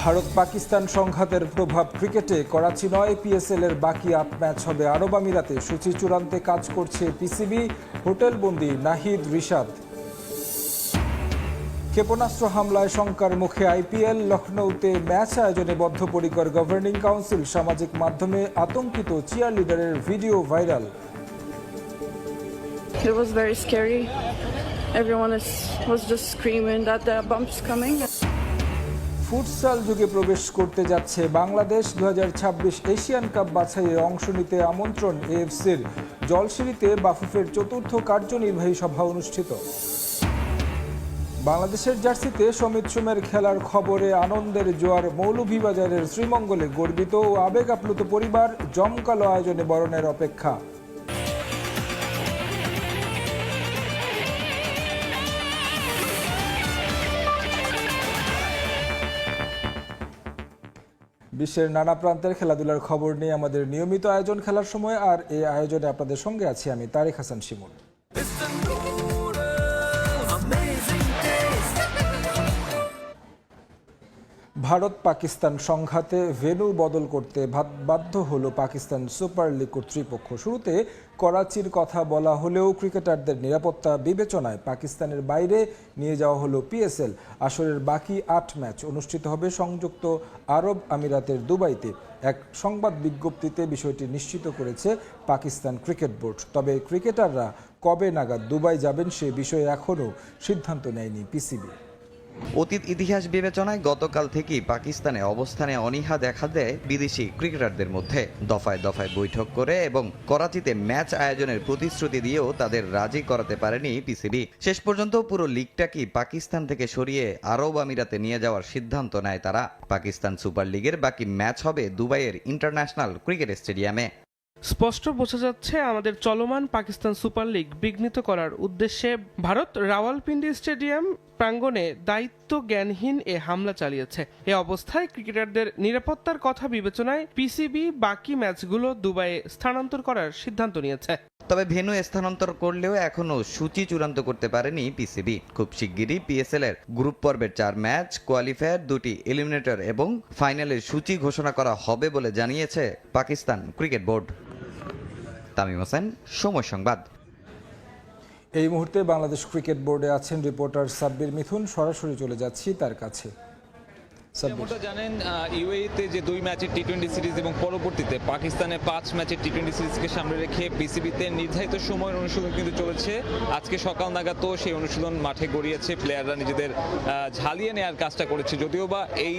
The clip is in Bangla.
ভারত পাকিস্তান সংঘাতের প্রভাব ক্রিকেটে। করাচি নয়, পিএসএল এর বাকি ৮ ম্যাচ হবে আরব আমিরাতে। সূচি চূড়ান্তে কাজ করছে পিসিবি। হোটেলবন্দি নাহিদ রিশাদ। ক্ষেপণাস্ত্র হামলায় শঙ্কার মুখে আইপিএল। লখনৌতে ম্যাচ আয়োজনে বদ্ধপরিকর গভর্নিং কাউন্সিল। সামাজিক মাধ্যমে আতঙ্কিত চিয়ার লিডারের video viral. It was very scary. Everyone was just screaming that the bomb's coming. Futsal যুগে প্রবেশ করতে যাচ্ছে বাংলাদেশ। 2026 এশিয়ান কাপ বাছাইয়ে অংশ নিতে আমন্ত্রণ এএফসির। জলসিঁড়িতে বাফুফের চতুর্থ কার্যনির্বাহী সভা অনুষ্ঠিত। বাংলাদেশের জার্সিতে সমিত সোমের খেলার খবরে আনন্দের জোয়ার। মৌলভীবাজারের শ্রীমঙ্গলে গর্বিত ও আবেগ আপ্লুত পরিবার। জমকালো আয়োজনে বরণের অপেক্ষা। বিশ্বের নানা প্রান্তের খেলাধুলার খবর নিয়ে আমাদের নিয়মিত আয়োজন খেলার সময়। আর এই আয়োজনে আপনাদের সঙ্গে আছি আমি তারেক হাসান শিমুল। ভারত পাকিস্তান সংঘাতে ভেন্যু বদল করতে বাধ্য হলো পাকিস্তান সুপার লিগ কর্তৃপক্ষ। শুরুতে করাচির কথা বলা হলেও ক্রিকেটারদের নিরাপত্তা বিবেচনায় পাকিস্তানের বাইরে নিয়ে যাওয়া হলো পিএসএল। আসরের বাকি ৮ ম্যাচ অনুষ্ঠিত হবে সংযুক্ত আরব আমিরাতের দুবাইতে। এক সংবাদ বিজ্ঞপ্তিতে বিষয়টি নিশ্চিত করেছে পাকিস্তান ক্রিকেট বোর্ড। তবে ক্রিকেটাররা কবে নাগাদ দুবাই যাবেন সে বিষয়ে এখনও সিদ্ধান্ত নেয়নি পিসিবি। অতীত ইতিহাস বিবেচনায় গতকাল থেকেই পাকিস্তানে অবস্থানে অনীহা দেখা দেয় বিদেশি ক্রিকেটারদের মধ্যে। দফায় দফায় বৈঠক করে এবং করাচিতে ম্যাচ আয়োজনের প্রতিশ্রুতি দিয়েও তাদের রাজি করাতে পারেনি পিসিবি। শেষ পর্যন্ত পুরো লিগটাকেই পাকিস্তান থেকে সরিয়ে আরব আমিরাতে নিয়ে যাওয়ার সিদ্ধান্ত নেয় তারা। পাকিস্তান সুপার লিগের বাকি ম্যাচ হবে দুবাইয়ের ইন্টারন্যাশনাল ক্রিকেট স্টেডিয়ামে। স্পষ্ট বোঝা যাচ্ছে আমাদের চলমান পাকিস্তান সুপার লিগ বিঘ্নিত করার উদ্দেশ্যে ভারত রাওয়ালপিন্ডি স্টেডিয়াম প্রাঙ্গণে দায়িত্ব জ্ঞানহীন এ হামলা চালিয়েছে। এ অবস্থায় ক্রিকেটারদের নিরাপত্তার কথা বিবেচনায় পিসিবি বাকি ম্যাচগুলো দুবাইয়ে স্থানান্তর করার সিদ্ধান্ত নিয়েছে। তবে ভেন্যু স্থানান্তর করলেও এখনো সূচি চূড়ান্ত করতে পারেনি পিসিবি। খুব শিগগিরই পিএসএল এর গ্রুপ পর্বের 4 ম্যাচ, কোয়ালিফায়ার 2টি এলিমিনেটর এবং ফাইনালের সূচি ঘোষণা করা হবে বলে জানিয়েছে পাকিস্তান ক্রিকেট বোর্ড। তামিম হোসেন, সময় সংবাদ। এই মুহূর্তে বাংলাদেশ ক্রিকেট বোর্ডে আছেন রিপোর্টার সাব্বির মিথুন। সরাসরি চলে যাচ্ছি তার কাছে। যেমনটা জানেন, ইউএইতে যে 2 ম্যাচের টি-20 সিরিজ এবং পরবর্তীতে পাকিস্তানের 5 ম্যাচের টি-20 সিরিজকে সামনে রেখে পিসিবিতে নির্ধারিত সময়ের অনুশীলন কিন্তু চলেছে। আজকে সকাল নাগাদ তো সেই অনুশীলন মাঠে গড়িয়েছে। প্লেয়াররা নিজেদের ঝালিয়ে নেওয়ার কাজটা করেছে, যদিও বা এই